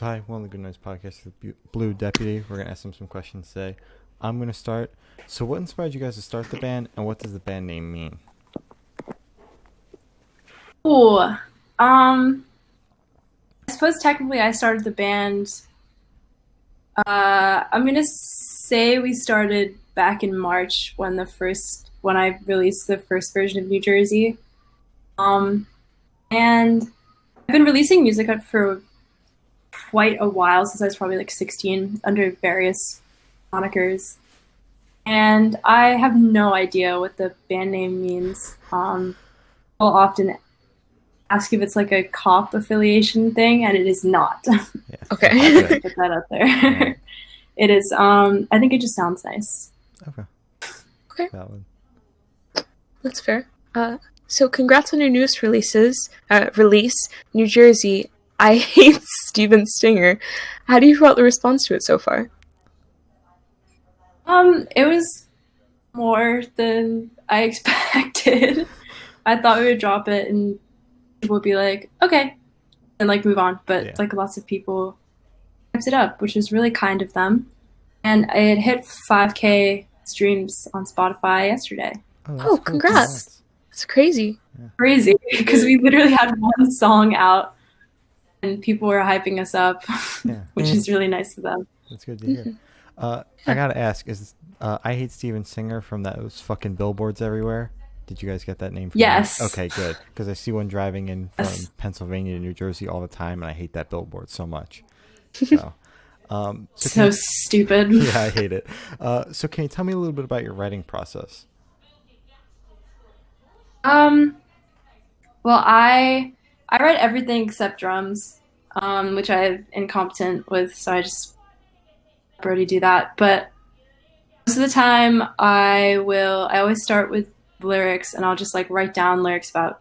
Hi, one of the Good Nights podcast, the Blue Deputy. We're gonna ask them some questions today. I'm gonna start. So, what inspired you guys to start the band, and what does the band name mean? Oh, um, I suppose technically I started the band. I'm gonna say we started back in March when I released the first version of New Jersey. Um, and I've been releasing music for quite a while since I was probably like 16 under various monikers. And I have no idea what the band name means. I'll often ask if it's like a cop affiliation thing, and it is not. Yeah, I'd that's like Okay. to good. put that out All right. there. It is. I think it just sounds nice. Okay. Okay. Valid. That's fair. So congrats on your newest release, New Jersey. I hate Steven Stinger. How do you feel about the response to it so far? It was more than I expected. I thought we would drop it and people would be like, okay, and like move on. Yeah. But like lots of people kept it up, which was really kind of them. And it hit 5K streams on Spotify yesterday. Oh, that's Oh, cool. congrats. That's crazy. Crazy because we literally had one song out and people were hyping us up, Yeah, which is really nice of them. that's good to hear. I gotta ask: Is I hate Steven Singer from those fucking billboards everywhere? Did you guys get that name from that? Yes. Okay, good. Because I see one driving in from Yes. Pennsylvania to New Jersey all the time, and I hate that billboard so much. So, so can So you, stupid. yeah, I hate it. So can you tell me a little bit about your writing process? Um, well, I write everything except drums, which I'm incompetent with, so I just already do that. But most of the time, I always start with lyrics, and I'll just like write down lyrics about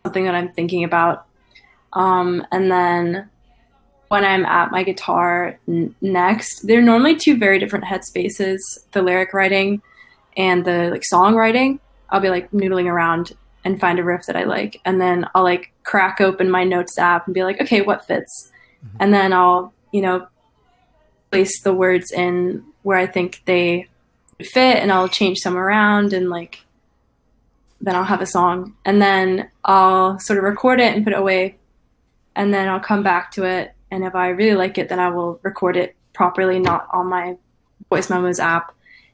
something that I'm thinking about. And then when I'm at my guitar next, they're normally two very different headspaces, the lyric writing and the like songwriting. I'll be like noodling around and find a riff that I like, and then I'll like crack open my notes app and be like, okay, what fits? Hmm. And then I'll place the words in where I think they fit, and I'll change some around, and like then I'll have a song, and then I'll sort of record it and put it away, and then I'll come back to it, and if I really like it, then I will record it properly, not on my voice memos app.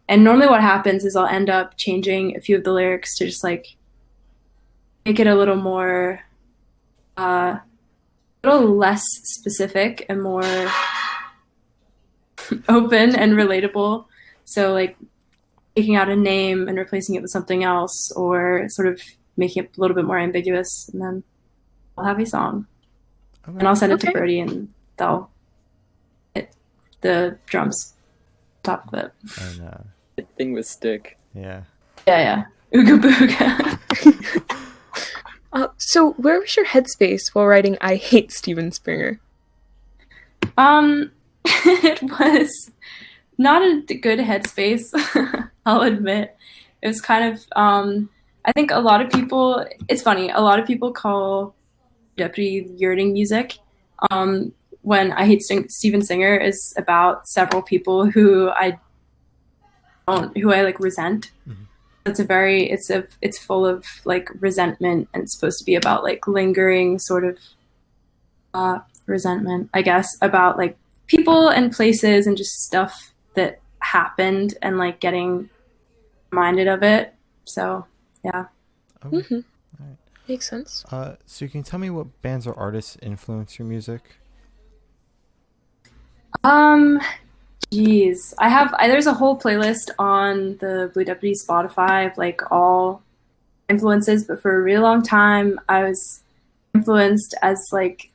And normally what happens is I'll end up changing a few of the lyrics to just like make it a little more, a little less specific and more open and relatable. So like taking out a name and replacing it with something else, or sort of making it a little bit more ambiguous, and then I'll have a song. And Okay. I'll send it to Okay. Brody, and they'll hit the drums on top of it. And Thing with stick. yeah. Yeah, yeah. Ooga booga. So where was your headspace while writing I Hate Steven Springer? It was not a good headspace, I'll admit. It was kind of, I think a lot of people, it's funny, a lot of people call Deputy yurting music. Um, when I Hate Steven Singer is about several people who I like resent. Mhm. It's full of like resentment, and it's supposed to be about like lingering sort of resentment, I guess, about like people and places and just stuff that happened, and like getting reminded of it. So yeah. Okay. Mm-hmm. All right. Makes sense. So you can tell me what bands or artists influence your music? Um, Geez, there's a whole playlist on the Blue Deputy Spotify of like all influences, but for a really long time I was influenced, as like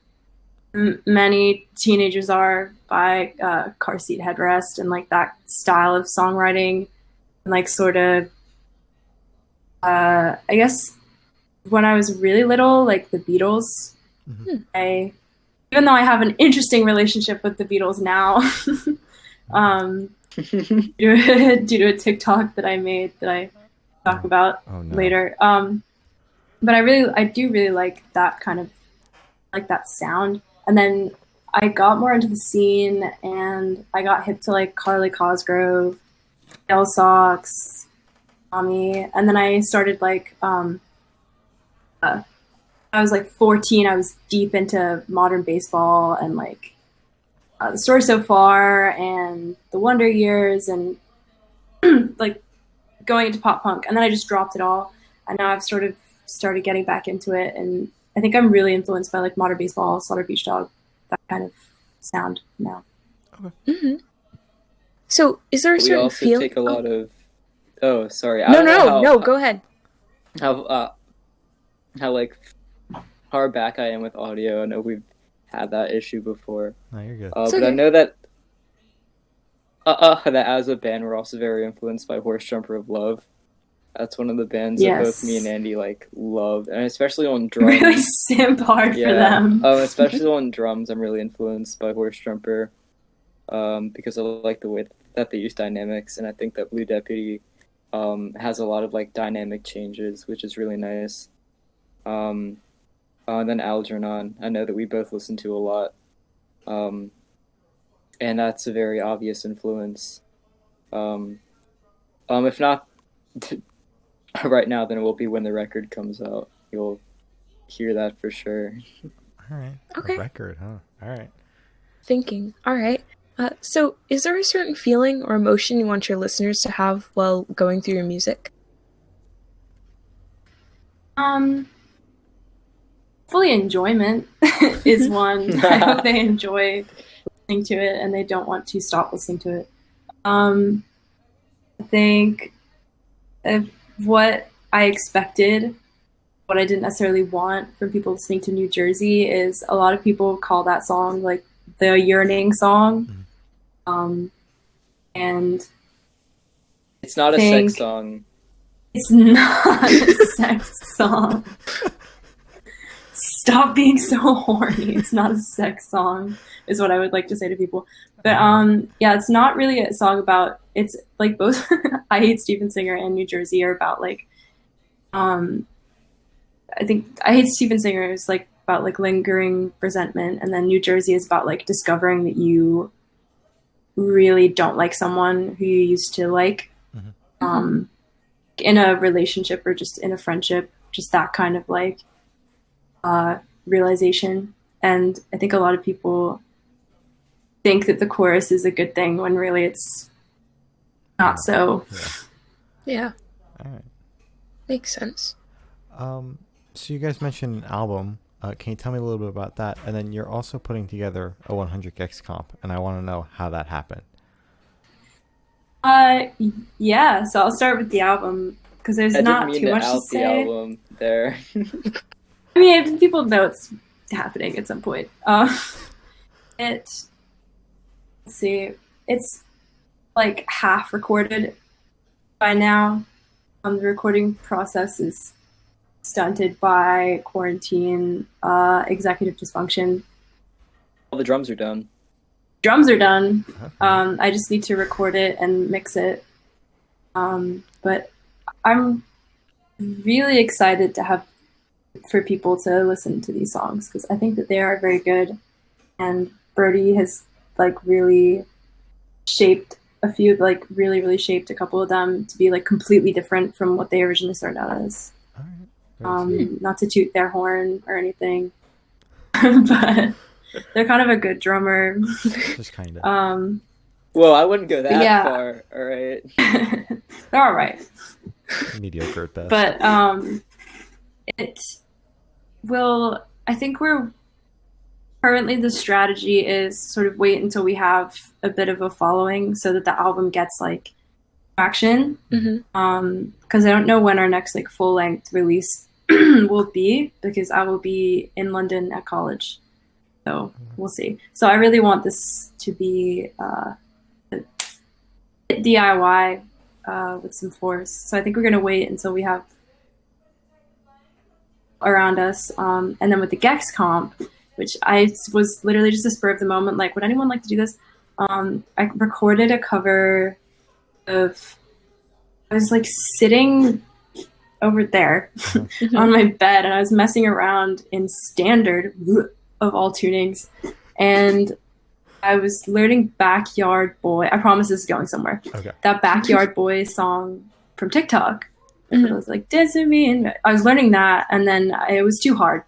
many teenagers are, by car seat headrest and like that style of songwriting, and like sort of I guess when I was really little, like the Beatles. Hmm. I Even though I have an interesting relationship with the Beatles now, um, due to a TikTok that I made that I talk about Oh no. later. But I do really like that kind of like that sound. And then I got more into the scene, and I got hip to like Carly Cosgrove, L Sox, Tommy, and then I started like I was like 14. I was deep into modern baseball and like the story so far and the Wonder Years and like going into pop punk. And then I just dropped it all, and now I've sort of started getting back into it. And I think I'm really influenced by like modern baseball, Slaughter Beach Dog, that kind of sound now. Mm-hmm. So, is there a We certain also feel? take a lot of. Oh, sorry. I No, don't know no, go ahead. how like far back I am with audio. I know we've had that issue before. No, you're good. It's But I okay. know that that as a band we're also very influenced by Horse Jumper of Love. That's one of the bands that both me and Yes. Andy like love, and especially on drums. Really simp hard for them. Especially on drums, I'm really influenced by Horse Jumper, because I like the way that they use dynamics, and I think that Blue Deputy has a lot of like dynamic changes, which is really nice. And then Algernon, I know that we both listen to a lot, and that's a very obvious influence. If not right now, then it will be when the record comes out. You'll hear that for sure. All right. Okay. A record, huh? All right. Thinking. All right. So, is there a certain feeling or emotion you want your listeners to have while going through your music? Fully enjoyment is one. I hope they enjoy listening to it and they don't want to stop listening to it. I think what I expected, what I didn't necessarily want from people listening to New Jersey is a lot of people call that song like the yearning song. And It's not a Think- sex song. it's not a sex song. Stop being so horny. It's not a sex song, is what I would like to say to people. But yeah, it's not really a song about. It's like both I Hate Steven Singer and New Jersey are about like. I think I Hate Steven Singer is like about like lingering resentment, and then New Jersey is about like discovering that you really don't like someone who you used to like, in a relationship or just in a friendship, just that kind of like realization. And I think a lot of people think that the chorus is a good thing when really it's not so. Yeah, All right. makes sense. So you guys mentioned an album. Can you tell me a little bit about that? And then you're also putting together a 100 Gex comp, and I want to know how that happened. Yeah, so I'll start with the album because there's I not didn't mean too to much to out the say. album there. I mean, people know it's happening at some point. Let's see, it's like half recorded by now. The recording process is stunted by quarantine, executive dysfunction. All the drums are done. Drums are done. Okay. I just need to record it and mix it. But I'm really excited to have for people to listen to these songs because I think that they are very good, and Brody has like really shaped a few, like really shaped a couple of them to be like completely different from what they originally started out as. All right. Very sweet. Not to toot their horn or anything, but they're kind of a good drummer. Just kind of. Well, I wouldn't go that Yeah. far. All right. They're all right. Mediocre at best. But it will. I think we're currently the strategy is sort of wait until we have a bit of a following so that the album gets like traction. Because I don't know when our next like full length release will be because I will be in London at college. So we'll see. So I really want this to be DIY with some force. So I think we're gonna wait until we have around us, and then with the Gex comp, which I was literally just a spur of the moment, like, would anyone like to do this? I recorded a cover of. I was like sitting over there on my bed, and I was messing around in standard of all tunings, and I was learning Backyard Boy. I promise this is going somewhere. Okay. That Backyard Boy song from TikTok. Mhm. It was like, dance with me. And I was learning that, and then it was too hard.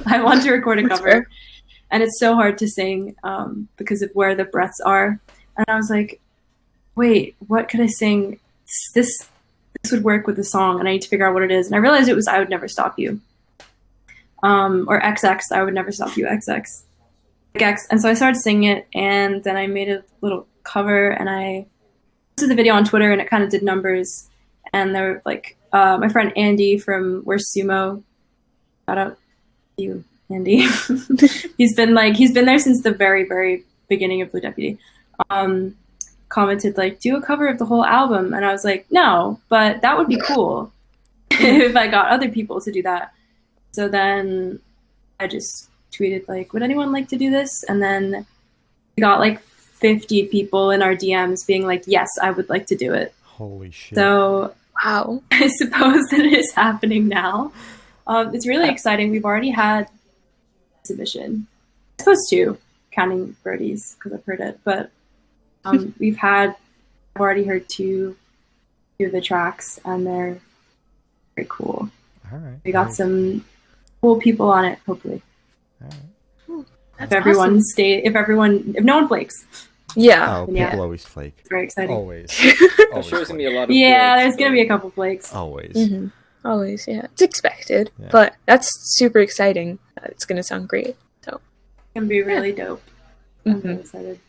I wanted to record a That's cover, fair. and it's so hard to sing because of where the breaths are. And I was like, wait, what could I sing? This would work with the song, and I need to figure out what it is. And I realized it was I Would Never Stop You. Or XX, I Would Never Stop You, XX. Like X. And so I started singing it, and then I made a little cover, and I posted the video on Twitter, and it kind of did numbers. And there were like my friend Andy from Where's Sumo. Shout out to you, Andy. he's been there since the very, very beginning of Blue Deputy. Commented like, do a cover of the whole album, and I was like, no, but that would be cool if I got other people to do that. So then I just tweeted like, would anyone like to do this? And then we got like 50 people in our DMs being like, yes, I would like to do it. Holy shit. So Wow. I suppose that it is happening now. It's really exciting. We've already had a submission. I suppose two, counting Birdie's because I've heard it, but I've already heard two of the tracks, and they're very cool. All right. We got some cool people on it, hopefully. All right. That's If no one flakes. Yeah. Oh, people Yeah. always flake. It's very exciting. Always. I'm Always sure there's gonna be flake. a lot of Yeah, breaks, there's gonna but- be a couple flakes. Always. Mhm. Always, yeah. It's expected, Yeah. but that's super exciting. It's gonna sound great. So, It's gonna be really dope. I'm mhm, very excited.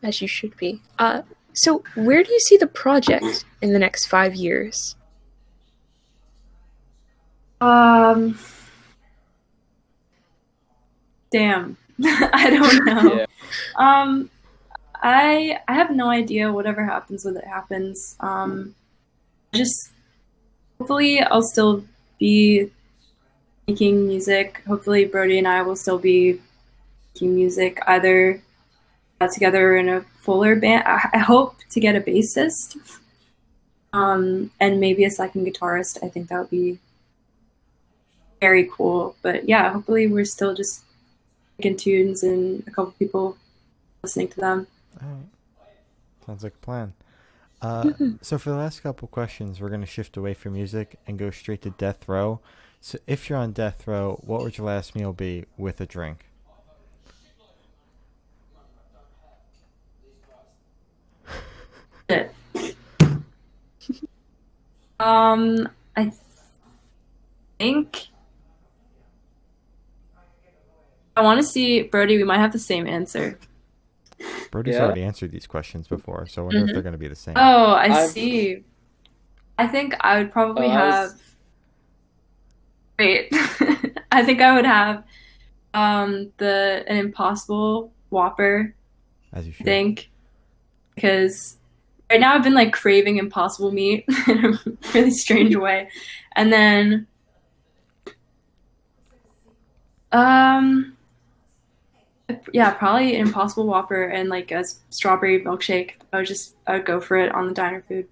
as you should be. So where do you see the project in the next 5 years? Damn. I don't know. Yeah. I have no idea. Whatever happens with it happens. Just hopefully I'll still be making music. Hopefully Brody and I will still be making music either together in a fuller band. I hope to get a bassist. And maybe a second guitarist. I think that would be very cool. But yeah, hopefully we're still just making tunes and a couple people listening to them. All right. Sounds like a plan. So for the last couple questions, we're going to shift away from music and go straight to death row. So if you're on death row, what would your last meal be with a drink? Shit. I think I want to see Brody. We might have the same answer. Brody's Yeah. already answered these questions before, so I wonder if they're going to be the same. Oh, I I've- see. I think I would probably I have. was- Wait, I think I would have an Impossible Whopper. As you I should. think because right now I've been like craving Impossible meat in a really strange way, and then yeah, probably an Impossible Whopper and like a strawberry milkshake. I would go for it on the diner food.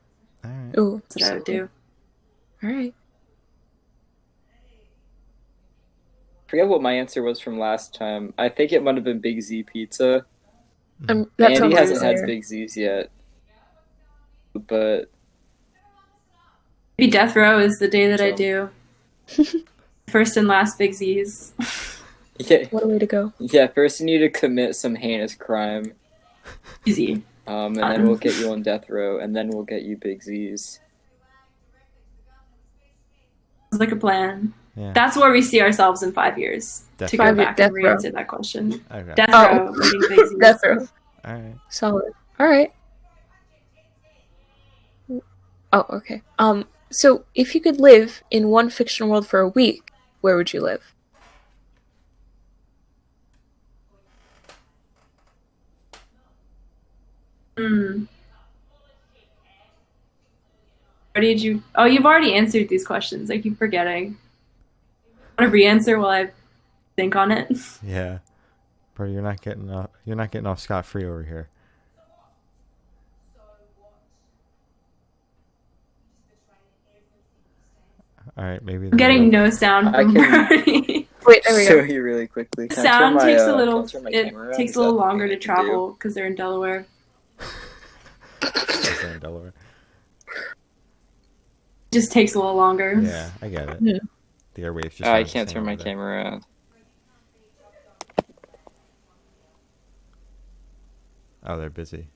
All right. Oh, That's what I would do. All right. I forget what my answer was from last time. I think it might have been Big Z Pizza. That's Andy on hasn't my had list. Big Z's yet. But Maybe Death Row is the day that I So- do. First and last Big Z's. yeah, What a way to go. yeah, first you need to commit some heinous crime. Easy. And then we'll get you on death row, and then we'll get you Big Z's. Sounds like a plan. Yeah. That's where we see ourselves in 5 years. Death To row. go 5 year back Death and Row. re-answer that question. Okay. Death Oh. Row, eating Big Z's. Death row. All right. Solid. All right. Oh, okay. So if you could live in one fictional world for a week, where would you live? Hmm. Or did you? Oh, you've already answered these questions. I keep forgetting. Want to re-answer while I think on it? Yeah. Brody, you're not getting off scot free over here. All right, maybe. I'm getting no sound I from can- Brody. Wait, there we show go. you really quickly. The Can I turn sound my, takes a can I little. turn my It camera around? takes Is a little that longer something to I can do? travel because they're in Delaware. Is there in Delaware? It just takes a little longer. Yeah, I get it. Yeah. The airwaves just. I aren't the can't same turn my over there. camera around. Oh, they're busy.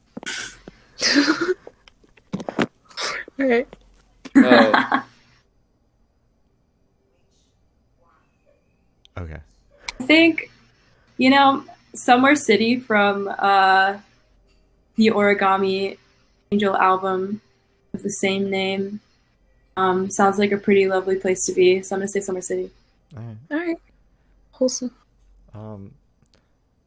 All right. Oh, Okay. I think, Somewhere City from the Origami Angel album of the same name sounds like a pretty lovely place to be. So I'm gonna say Summer City. All right. All right. Wholesome.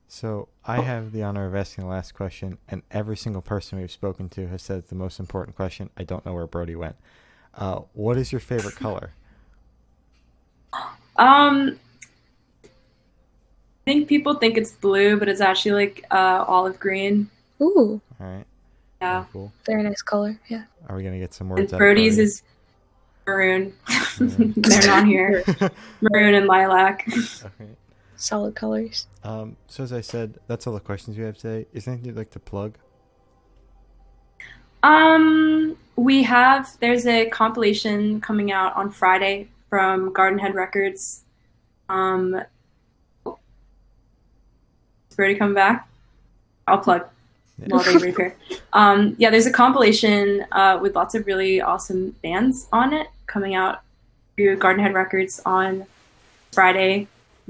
So I have the honor of asking the last question, and every single person we've spoken to has said it's the most important question. I don't know where Brody went. What is your favorite color? I think people think it's blue, but it's actually like olive green. Ooh, All right. Yeah. Very cool. very nice color. Yeah. Are we gonna get some And words out of Brody's Brody? is maroon. Maroon. They're not here. Maroon and lilac. Okay. Solid colors. So as I said, that's all the questions we have today. Is there anything you'd like to plug? There's a compilation coming out on Friday from Gardenhead Records. Is Brody coming back? I'll plug while they repair. There's a compilation with lots of really awesome bands on it coming out through Gardenhead Records on Friday,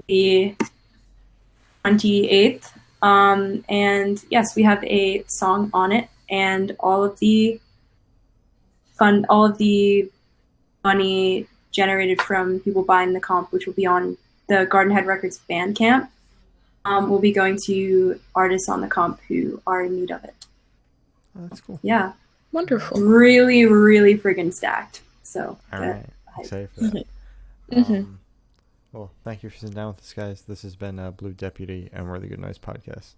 the 28th. And yes, we have a song on it, and all of the money generated from people buying the comp, which will be on the Gardenhead Records Bandcamp, will be going to artists on the comp who are in need of it. Oh, that's cool. Yeah, Wonderful. really, really friggin' stacked. So All get right. hyped. Excited for that. Mhm. Well, thank you for sitting down with us, guys. This has been Blue Deputy and Really Good Noise Podcast.